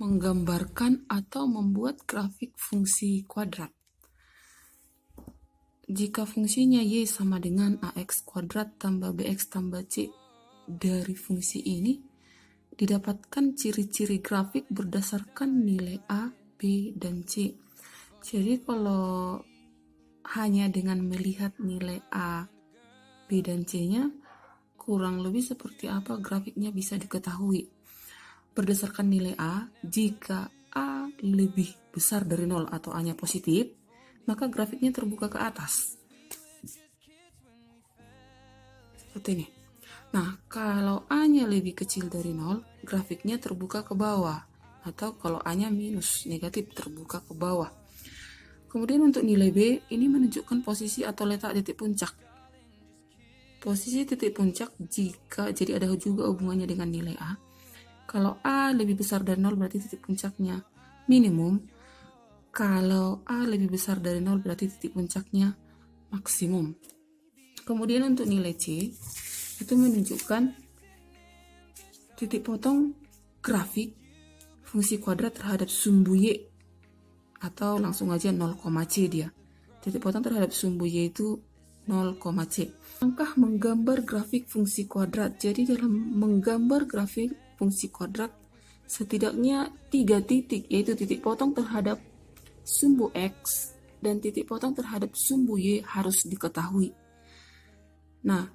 menggambarkan atau membuat grafik fungsi kuadrat. Jika fungsinya y sama dengan ax kuadrat tambah bx tambah c dari fungsi ini, didapatkan ciri-ciri grafik berdasarkan nilai a, b, dan c. Jadi kalau hanya dengan melihat nilai a, b, dan c-nya, kurang lebih seperti apa grafiknya bisa diketahui. Berdasarkan nilai A, jika A lebih besar dari 0 atau A-nya positif, maka grafiknya terbuka ke atas. Seperti ini. Nah, kalau A-nya lebih kecil dari 0, grafiknya terbuka ke bawah. Atau kalau A-nya minus, negatif, terbuka ke bawah. Kemudian untuk nilai B, ini menunjukkan posisi atau letak titik puncak. Posisi titik puncak jika jadi ada juga hubungannya dengan nilai A. Kalau A lebih besar dari 0 berarti titik puncaknya minimum. Kalau A lebih besar dari 0 berarti titik puncaknya maksimum. Kemudian untuk nilai C, itu menunjukkan titik potong grafik fungsi kuadrat terhadap sumbu Y. Atau langsung aja 0,C dia. Titik potong terhadap sumbu Y itu 0,C. Langkah menggambar grafik fungsi kuadrat. Jadi dalam menggambar grafik fungsi kuadrat, setidaknya 3 titik, yaitu titik potong terhadap sumbu X dan titik potong terhadap sumbu Y harus diketahui. Nah,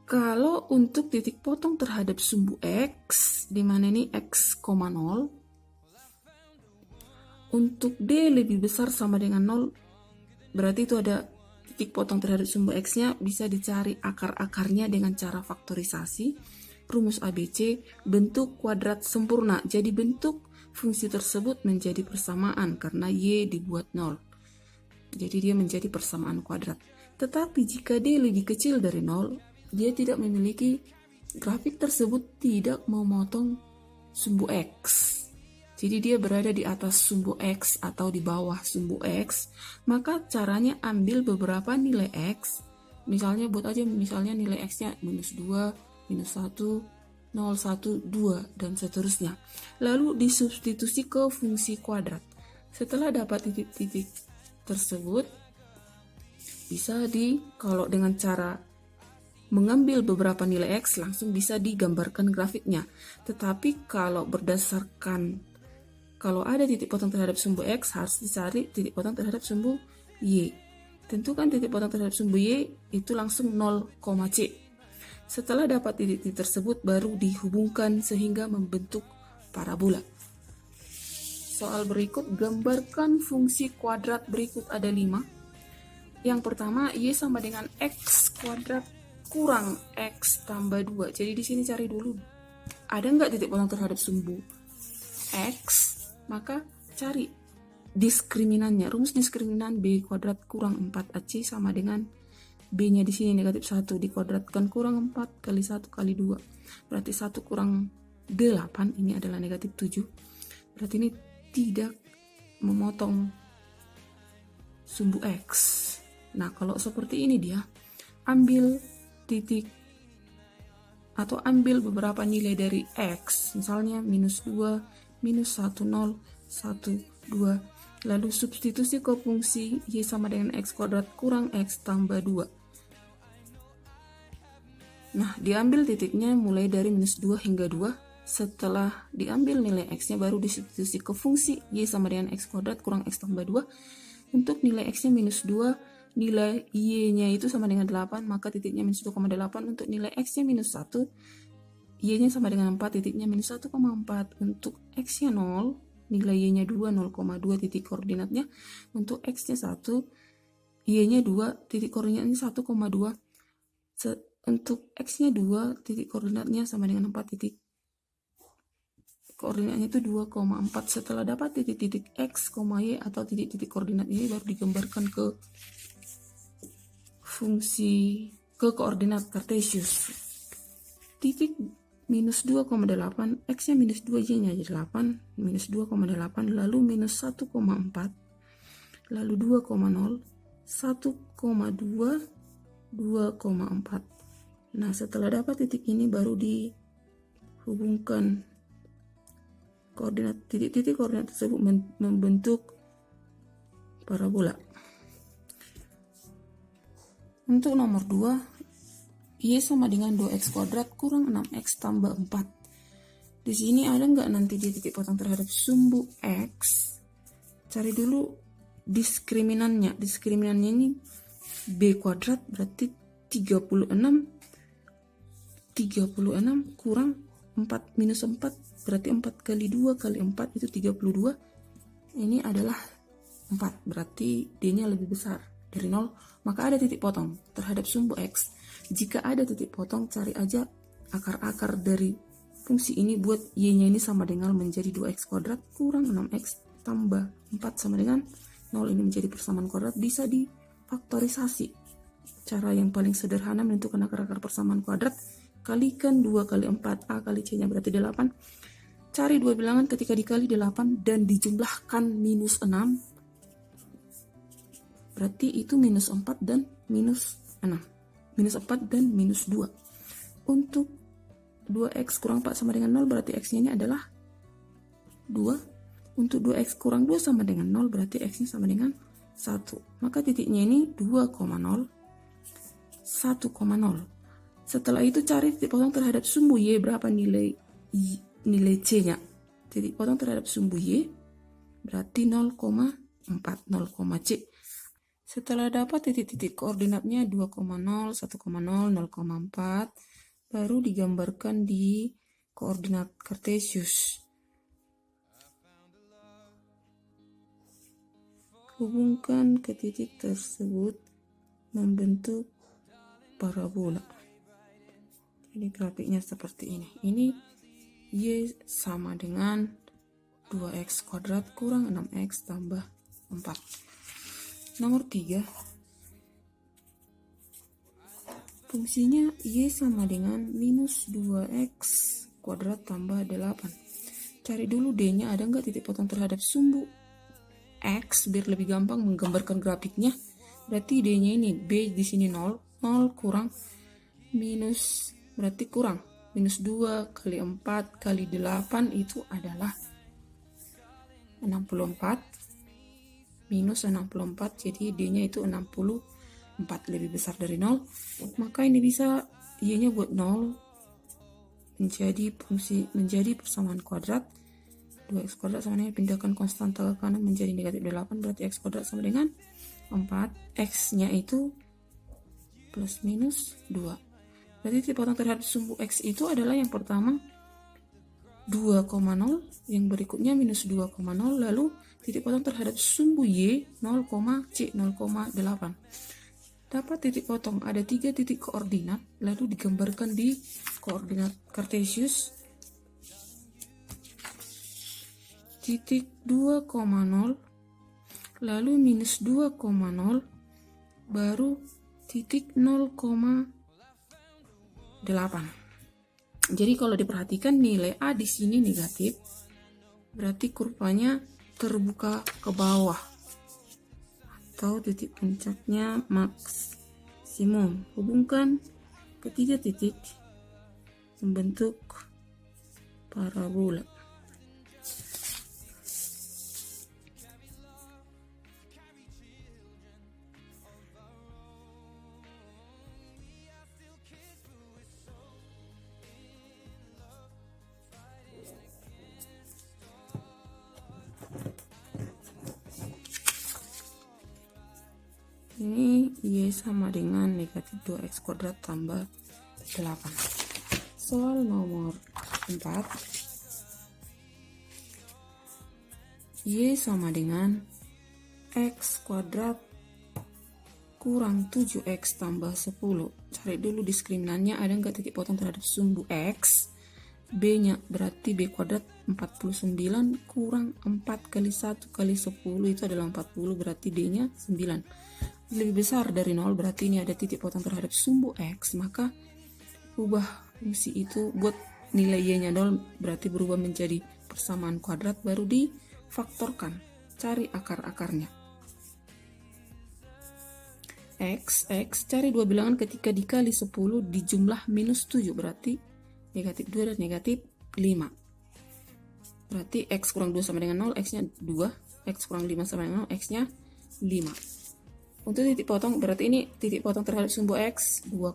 kalau untuk titik potong terhadap sumbu X, di mana ini X, 0, untuk D lebih besar sama dengan 0, berarti itu ada titik potong terhadap sumbu X-nya, bisa dicari akar-akarnya dengan cara faktorisasi. Rumus ABC, bentuk kuadrat sempurna. Jadi bentuk fungsi tersebut menjadi persamaan karena Y dibuat 0. Jadi dia menjadi persamaan kuadrat. Tetapi jika D lebih kecil dari 0, dia tidak memiliki, grafik tersebut tidak memotong sumbu X. Jadi dia berada di atas sumbu X atau di bawah sumbu X. Maka caranya ambil beberapa nilai X. Misalnya buat aja misalnya nilai X-nya minus 2, minus 1, 0, 1, 2, dan seterusnya. Lalu disubstitusi ke fungsi kuadrat. Setelah dapat titik-titik tersebut, bisa kalau dengan cara mengambil beberapa nilai X, langsung bisa digambarkan grafiknya. Tetapi kalau ada titik potong terhadap sumbu X, harus dicari titik potong terhadap sumbu Y. Tentukan titik potong terhadap sumbu Y itu langsung 0,C. Setelah dapat titik-titik tersebut, baru dihubungkan sehingga membentuk parabola. Soal berikut, gambarkan fungsi kuadrat berikut ada 5. Yang pertama, Y sama dengan X kuadrat kurang X tambah 2. Jadi di sini cari dulu, ada nggak titik potong terhadap sumbu X? Maka cari diskriminannya. Rumus diskriminan B kuadrat kurang 4AC sama dengan B-nya di sini negatif 1 dikuadratkan kurang 4 kali 1 kali 2. Berarti 1 kurang 8, ini adalah negatif 7. Berarti ini tidak memotong sumbu X. Nah, kalau seperti ini dia, ambil titik atau ambil beberapa nilai dari X. Misalnya minus 2, minus 1, 0, 1, 2. Lalu substitusi ke fungsi Y sama dengan X kuadrat kurang X tambah 2. Nah, diambil titiknya mulai dari minus 2 hingga 2. Setelah diambil nilai X-nya, baru disubstitusi ke fungsi Y sama dengan X kuadrat kurang X tambah 2. Untuk nilai X-nya minus 2, nilai Y-nya itu sama dengan 8, maka titiknya minus 2,8. Untuk nilai X-nya minus 1, Y-nya sama dengan 4, titiknya minus 1,4. Untuk X-nya 0, nilai Y-nya 2, 0,2 titik koordinatnya. Untuk X-nya 1, Y-nya 2, titik koordinatnya 1,2. Untuk X-nya 2, titik koordinatnya sama dengan 4 titik. Koordinatnya itu 2,4. Setelah dapat titik-titik X, Y atau titik-titik koordinat ini, baru digambarkan ke koordinat kartesius. Titik minus 2,8, X-nya minus 2, Y-nya 8, minus 2,8, lalu minus 1,4, lalu 2,0, 1,2, 2,4. Nah, setelah dapat titik ini baru dihubungkan titik-titik koordinat tersebut membentuk parabola. Untuk nomor 2, Y sama dengan 2x kuadrat kurang 6x tambah 4. Di sini ada nggak nanti di titik potong terhadap sumbu X? Cari dulu diskriminannya. Diskriminannya ini B kuadrat berarti 36 kurang 4 minus 4 berarti 4 kali 2 kali 4 itu 32. Ini adalah 4, berarti D-nya lebih besar dari 0. Maka ada titik potong terhadap sumbu X. Jika ada titik potong, cari aja akar-akar dari fungsi ini buat Y-nya ini sama dengan menjadi 2x kuadrat kurang 6x tambah 4 sama dengan 0. Ini menjadi persamaan kuadrat, bisa difaktorisasi. Cara yang paling sederhana menentukan akar-akar persamaan kuadrat, kalikan 2 kali 4, A kali C-nya berarti 8. Cari dua bilangan ketika dikali 8 dan dijumlahkan minus 6. Berarti itu minus 4 dan minus 6. Minus 4 dan minus 2. Untuk 2x kurang 4 sama dengan 0 berarti x-nya ini adalah 2. Untuk 2x kurang 2 sama dengan 0 berarti x-nya sama dengan 1. Maka titiknya ini 2,0, 1,0. Setelah itu cari titik potong terhadap sumbu Y, berapa nilai C-nya. Titik potong terhadap sumbu Y berarti 0,4, 0, C. Setelah dapat titik-titik koordinatnya 2,0, 1,0, 0,4, baru digambarkan di koordinat kartesius. Hubungkan ke titik tersebut membentuk parabola. Jadi grafiknya seperti ini. Ini Y sama dengan 2x kuadrat kurang 6x tambah 4. Nomor 3, fungsinya Y sama dengan minus 2x kuadrat tambah 8. Cari dulu D-nya, ada nggak titik potong terhadap sumbu X biar lebih gampang menggambarkan grafiknya. Berarti D-nya ini B di sini 0, 0 kurang minus, berarti kurang minus 2 kali 4 kali 8 itu adalah 64 minus 64, jadi D-nya itu 64, lebih besar dari 0. Maka ini bisa Y-nya buat 0 menjadi persamaan kuadrat. 2x kuadrat sama dengan pindahkan konstanta ke kanan menjadi negatif 8, berarti x kuadrat sama dengan 4. X-nya itu plus minus 2. Berarti titik potong terhadap sumbu X itu adalah yang pertama 2,0, yang berikutnya minus 2,0, lalu titik potong terhadap sumbu Y 0, C 0,8. Dapat titik potong, ada 3 titik koordinat, lalu digambarkan di koordinat kartesius. Titik 2,0, lalu minus 2,0, baru titik 0,8. Jadi kalau diperhatikan nilai A di sini negatif, berarti kurvanya terbuka ke bawah atau titik puncaknya maksimum. Hubungkan ketiga titik membentuk parabola. Ini Y sama dengan negatif 2x kuadrat tambah 8. Soal nomor 4, Y sama dengan x kuadrat kurang 7x tambah 10. Cari dulu diskriminannya, ada nggak titik potong terhadap sumbu X. B-nya berarti B kuadrat 49 kurang 4 kali 1 kali 10 itu adalah 40, berarti D-nya 9. Lebih besar dari 0, berarti ini ada titik potong terhadap sumbu X. Maka ubah fungsi itu buat nilai Y-nya 0, berarti berubah menjadi persamaan kuadrat, baru difaktorkan. Cari akar-akarnya. X, cari dua bilangan ketika dikali 10 dijumlah minus 7, berarti negatif 2 dan negatif 5. Berarti X kurang 2 sama dengan 0, X-nya 2. X kurang 5 sama dengan 0, X-nya 5. Untuk titik potong, berarti ini titik potong terhadap sumbu X 2,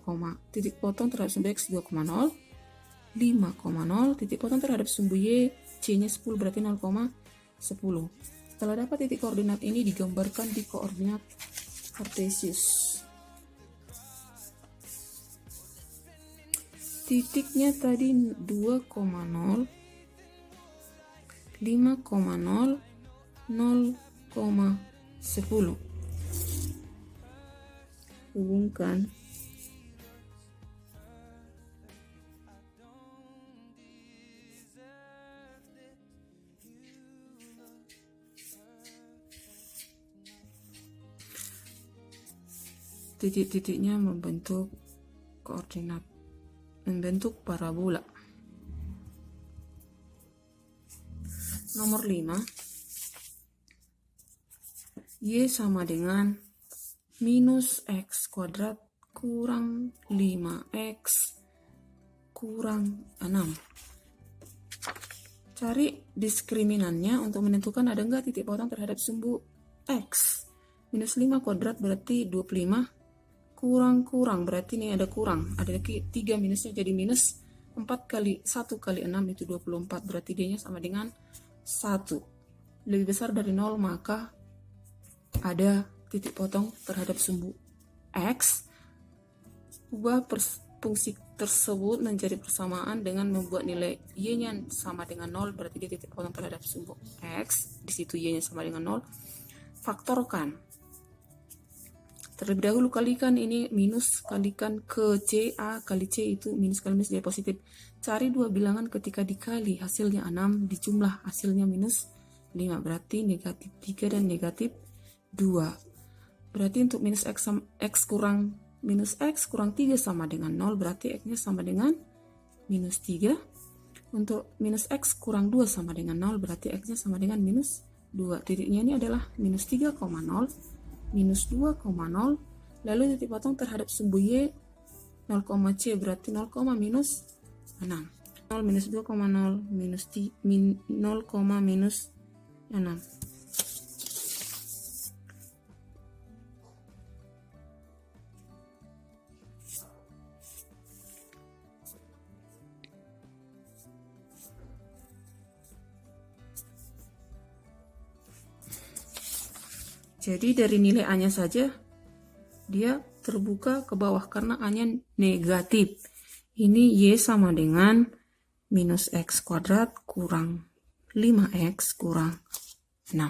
titik potong terhadap sumbu X 2,0, 5,0, titik potong terhadap sumbu Y, C-nya 10, berarti 0,10. Setelah dapat titik koordinat ini digambarkan di koordinat kartesius. Titiknya tadi 2,0, 5,0, 0,10. Hubungkan titik-titiknya membentuk koordinat, membentuk parabola. Nomor 5, Y sama dengan minus X kuadrat kurang 5X kurang 6. Cari diskriminannya untuk menentukan ada enggak titik potong terhadap sumbu X. Minus 5 kuadrat berarti 25, kurang berarti ini ada kurang, ada 3 minusnya jadi minus. 4 kali 1 kali 6 itu 24, berarti D-nya sama dengan 1. Lebih besar dari 0, maka ada titik potong terhadap sumbu X. Ubah fungsi tersebut menjadi persamaan dengan membuat nilai Y-nya sama dengan 0, berarti dia titik potong terhadap sumbu X. Di situ Y-nya sama dengan 0. Faktorkan. Terlebih dahulu kalikan ini minus kalikan ke C, A kali C itu minus kali minus jadi positif. Cari dua bilangan ketika dikali hasilnya 6, dijumlah hasilnya minus 5, berarti negatif 3 dan negatif 2. Berarti untuk minus X kurang 3 sama dengan 0, berarti X-nya sama dengan minus 3. Untuk minus X kurang 2 sama dengan 0, berarti X-nya sama dengan minus 2. Titiknya ini adalah minus 3,0, minus 2,0, lalu titik potong terhadap sumbu Y 0, C berarti 0, minus 6. 0 minus 2,0 minus 0, minus 6. Jadi dari nilai A-nya saja dia terbuka ke bawah karena A-nya negatif. Ini Y sama dengan minus X kuadrat kurang 5X kurang